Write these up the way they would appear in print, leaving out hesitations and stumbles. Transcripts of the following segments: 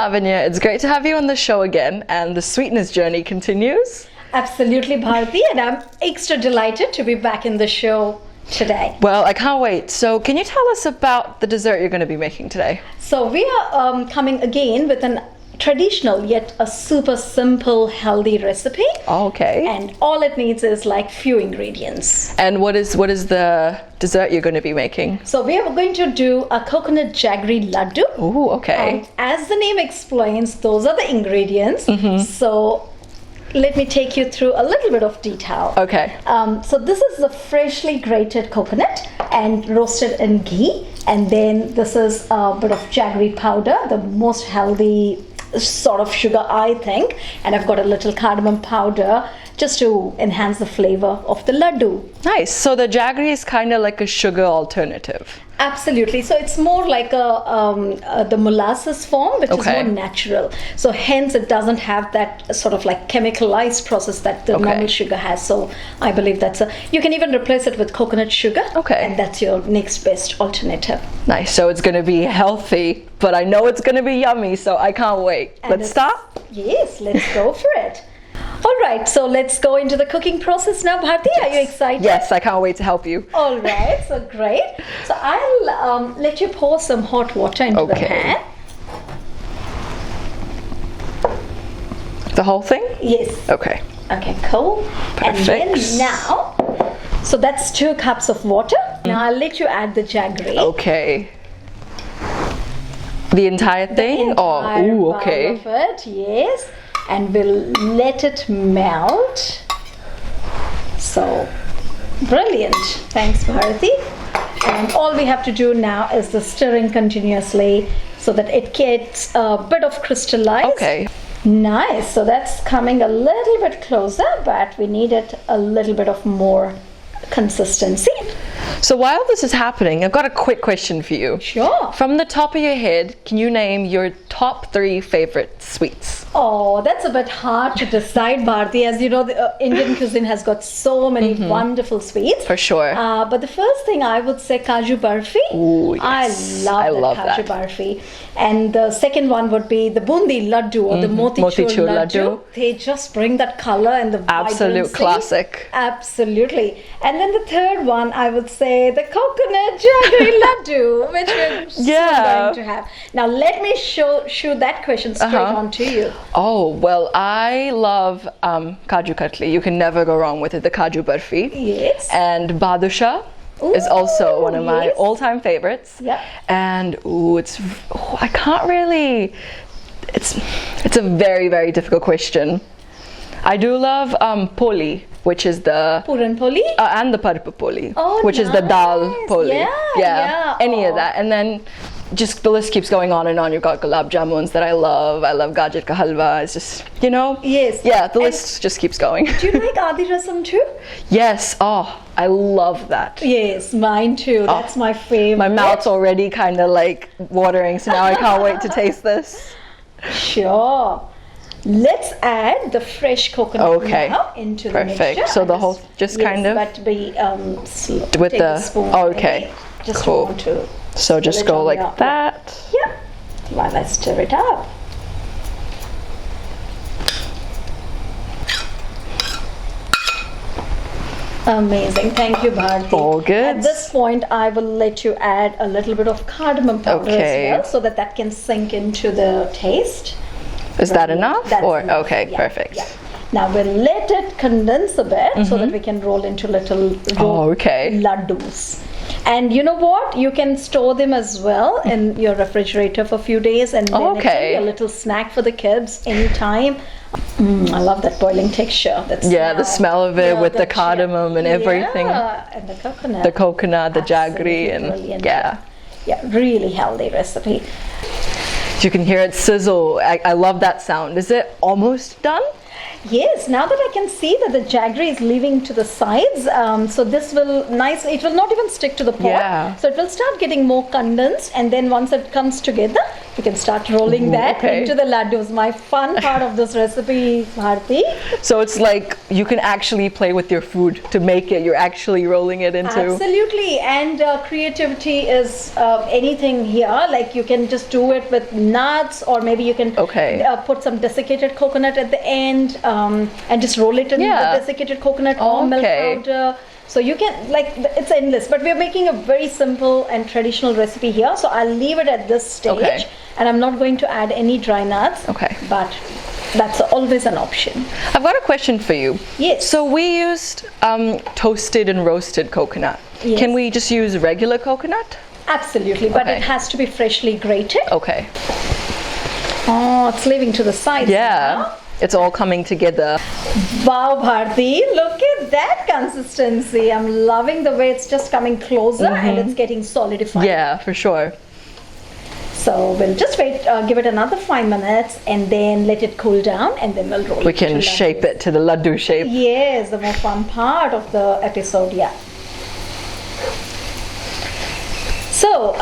Lavanya, it's great to have you on the show again, and the sweetness journey continues. Absolutely, Bharati, and I'm extra delighted to be back in the show today. Well, I can't wait. So can you tell us about the dessert you're going to be making today? So we are coming again with an traditional yet a super simple healthy recipe. Okay. And all it needs is like few ingredients. And what is the dessert you're going to be making? So we are going to do a coconut jaggery ladoo. Ooh, okay. And as the name explains, those are the ingredients. So let me take you through a little bit of detail. Okay. So this is the freshly grated coconut and roasted in ghee, and then this is a bit of jaggery powder, the most healthy sort of sugar, I think, and I've got a little cardamom powder just to enhance the flavor of the ladoo. Nice. So the jaggery is kind of like a sugar alternative. Absolutely. So it's more like the molasses form, which is more natural. So hence it doesn't have that sort of like chemicalized process that the normal sugar has. So I believe you can even replace it with coconut sugar. Okay. And that's your next best alternative. Nice. So it's going to be healthy, but I know it's going to be yummy, so I can't wait. Let's start? Yes, let's go for it. All right, so let's go into the cooking process now, Bharati. Yes. Are you excited? Yes, I can't wait to help you. All right, so great. So I'll let you pour some hot water into the pan. The whole thing? Yes. Okay. Okay, cool. Perfect. And then now, so that's 2 cups of water. Now I'll let you add the jaggery. Okay. The entire thing? The entire bowl of it, yes. And we'll let it melt. So brilliant. Thanks, Bharati. And all we have to do now is the stirring continuously so that it gets a bit of crystallized. Okay. Nice. So that's coming a little bit closer, but we need it a little bit of more consistency. So while this is happening, I've got a quick question for you. Sure. From the top of your head, can you name your top 3 favorite sweets? Oh, that's a bit hard to decide, Bharati. As you know, the Indian cuisine has got so many wonderful sweets. For sure. But the first thing I would say Kaju Barfi. Ooh, yes. I love Kaju Barfi. And the second one would be the Bundi Ladoo or the Motichur Ladoo. They just bring that color and the absolute vibrancy. Classic. Absolutely. And then the third one, I would say the coconut jaggery ladoo, which we're so going to have. Now let me shoot that question straight on to you. Oh, well, I love Kaju Katli. You can never go wrong with it, the Kaju Barfi. Yes. And Badusha is also one of my all-time favorites. Yeah. And I can't really, it's a very, very difficult question. I do love poli, which is the Puran poli and the parpa poli, which is the nice. dal poli. Yeah. Any of that. And then just the list keeps going on and on. You've got gulab jamuns that I love gajar ka halwa. It's just, Yes. Yeah, the list just keeps going. Do you like adi rasam too? Yes. Oh, I love that. Yes, mine too. That's my favorite. My mouth's already kind of like watering, so now I can't wait to taste this. Sure. Let's add the fresh coconut now into the mixture. Perfect. So the whole, just kind of. But be slow. With Take the spoon. okay. Just cool. want to. So just go like that. Yeah. While I stir it up. Amazing. Thank you, Bharati. All good. At this point, I will let you add a little bit of cardamom powder as well, so that can sink into the taste. Is that enough? That's enough. Okay, perfect. Yeah. Now we'll let it condense a bit so that we can roll into little ladoos. And you know what? You can store them as well in your refrigerator for a few days, and then it can be a little snack for the kids anytime. I love that boiling texture. The smell of it with the cardamom and everything. Yeah, and the coconut. The coconut, the jaggery, and brilliant. Yeah, really healthy recipe. You can hear it sizzle. I love that sound. Is it almost done? Yes, now that I can see that the jaggery is leaving to the sides, so this will nicely, it will not even stick to the pot. Yeah. So it will start getting more condensed, and then once it comes together, we can start rolling that into the laddus. My fun part of this recipe, Bharati. So it's like you can actually play with your food to make it. You're actually rolling it into. Absolutely, and creativity is anything here. Like you can just do it with nuts, or maybe you can put some desiccated coconut at the end. And just roll it in the desiccated coconut or milk powder. So you can, like, it's endless. But we're making a very simple and traditional recipe here. So I'll leave it at this stage. And I'm not going to add any dry nuts. But that's always an option. I've got a question for you. Yes. So we used toasted and roasted coconut. Yes. Can we just use regular coconut? Absolutely. But it has to be freshly grated. Okay. Oh, it's leaving to the sides now. It's all coming together. Wow, Bharati, look at that consistency. I'm loving the way it's just coming closer and it's getting solidified. Yeah, for sure. So we'll just wait, give it another 5 minutes and then let it cool down, and then we'll roll it. We can shape it to the laddu shape. Yes, the more fun part of the episode, So,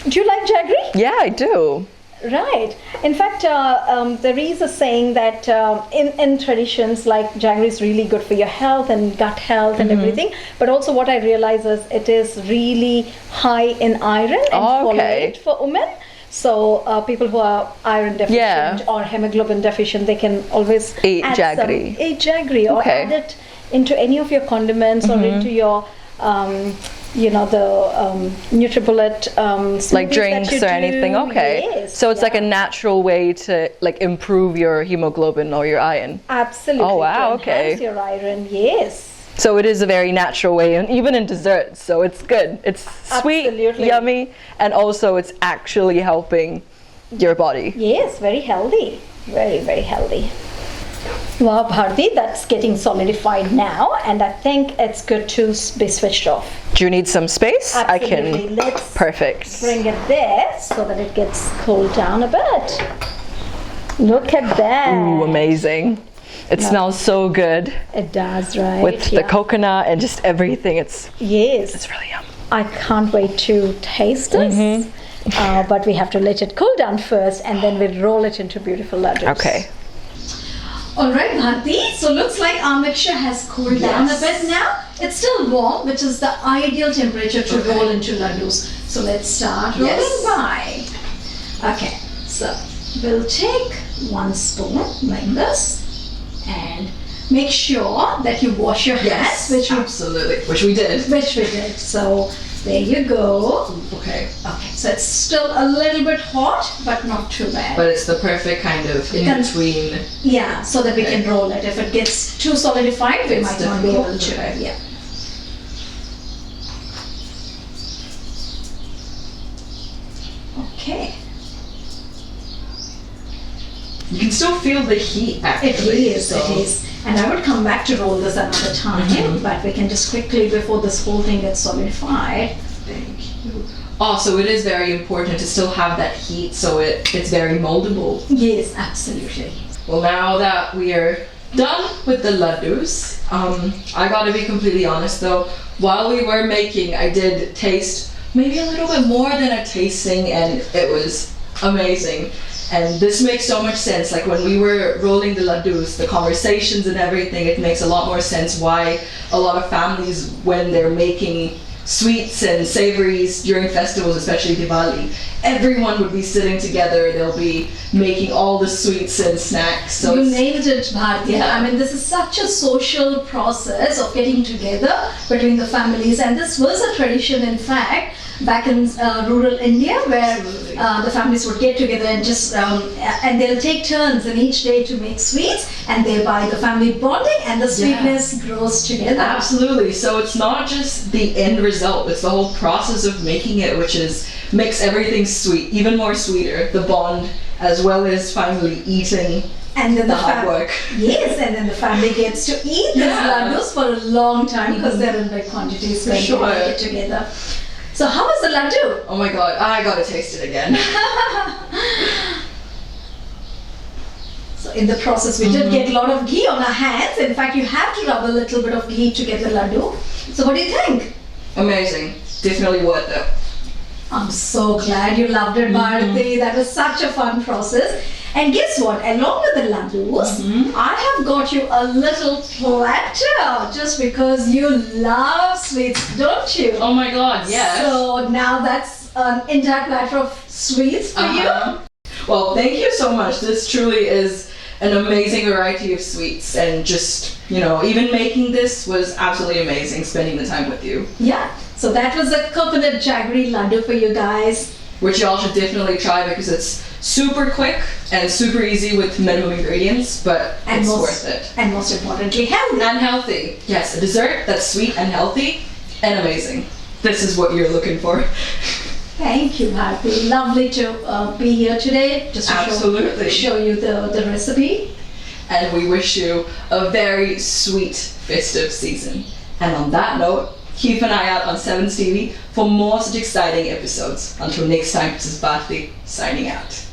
do you like jaggery? Yeah, I do. Right. In fact, there is a saying that in traditions, like jaggery is really good for your health and gut health and everything. But also what I realize is it is really high in iron and folate for women. So people who are iron deficient or hemoglobin deficient, they can always eat add jaggery. Or add it into any of your condiments or into your the NutriBullet like drinks or anything. So it's like a natural way to like improve your hemoglobin or your iron. Absolutely. Oh wow, to enhance your iron, yes. So it is a very natural way, and even in desserts, so it's good. It's sweet, yummy, and also it's actually helping your body. Yes, very healthy. Very, very healthy. Wow, Bharati, that's getting solidified now, and I think it's good to be switched off. Do you need some space? Absolutely. Let's bring it there so that it gets cooled down a bit. Look at that. Ooh, amazing. It smells so good. It does, right? With the coconut and just everything. It's really yum. I can't wait to taste this. But we have to let it cool down first, and then we'll roll it into beautiful laddus. Okay. Alright, Bharati, so looks like our mixture has cooled down a bit now. It's still warm, which is the ideal temperature to roll into laddus. So let's start rolling by. Okay, so we'll take 1 spoon like this and make sure that you wash your hands. Which we did. So there you go. Okay. So it's still a little bit hot, but not too bad. But it's the perfect kind of in between. Yeah, so that we can roll it. If it gets too solidified, we might not be able to. Yeah. Okay. You can still feel the heat actually. It is. And I would come back to roll this another time, but we can just quickly, before this whole thing gets solidified. Thank you. Oh, so it is very important to still have that heat so it's very moldable. Yes, absolutely. Well, now that we are done with the laddus, I gotta be completely honest though, while we were making, I did taste maybe a little bit more than a tasting, and it was amazing. And this makes so much sense. Like when we were rolling the laddus, the conversations and everything, it makes a lot more sense why a lot of families, when they're making sweets and savories during festivals, especially Diwali, everyone would be sitting together. They'll be making all the sweets and snacks. So you nailed it, Bharati. Yeah. I mean, this is such a social process of getting together between the families, and this was a tradition, in fact, back in rural India, where the families would get together and just and they'll take turns in each day to make sweets, and thereby the family bonding and the sweetness grows together. Absolutely. So it's not just the end result, it's the whole process of making it, which makes everything sweet, even more sweeter, the bond, as well as finally eating. And then the hard work. Yes, and then the family gets to eat these laddus for a long time, because they're in big quantities when they get together. So how was the laddu? Oh my god, I gotta taste it again. So in the process. We did get a lot of ghee on our hands. In fact, you have to rub a little bit of ghee to get the laddu. So what do you think? Amazing. Definitely worth it. I'm so glad you loved it, Bharati. That was such a fun process. And guess what? Along with the laddus, I have got you a little platter just because you love sweets, don't you? Oh my god, yes. So now that's an entire platter of sweets for you. Well, thank you so much. This truly is an amazing variety of sweets, and just, you know, even making this was absolutely amazing, spending the time with you. Yeah, so that was a coconut jaggery laddu for you guys. Which y'all should definitely try because it's super quick and super easy with minimum ingredients, but it's worth it. And most importantly, healthy. And healthy. Yes, a dessert that's sweet and healthy and amazing. This is what you're looking for. Thank you, Bharati. Lovely to be here today. Just to show you the recipe. And we wish you a very sweet festive season. And on that note, keep an eye out on Sevenz TV for more such exciting episodes. Until next time, this is Bharati signing out.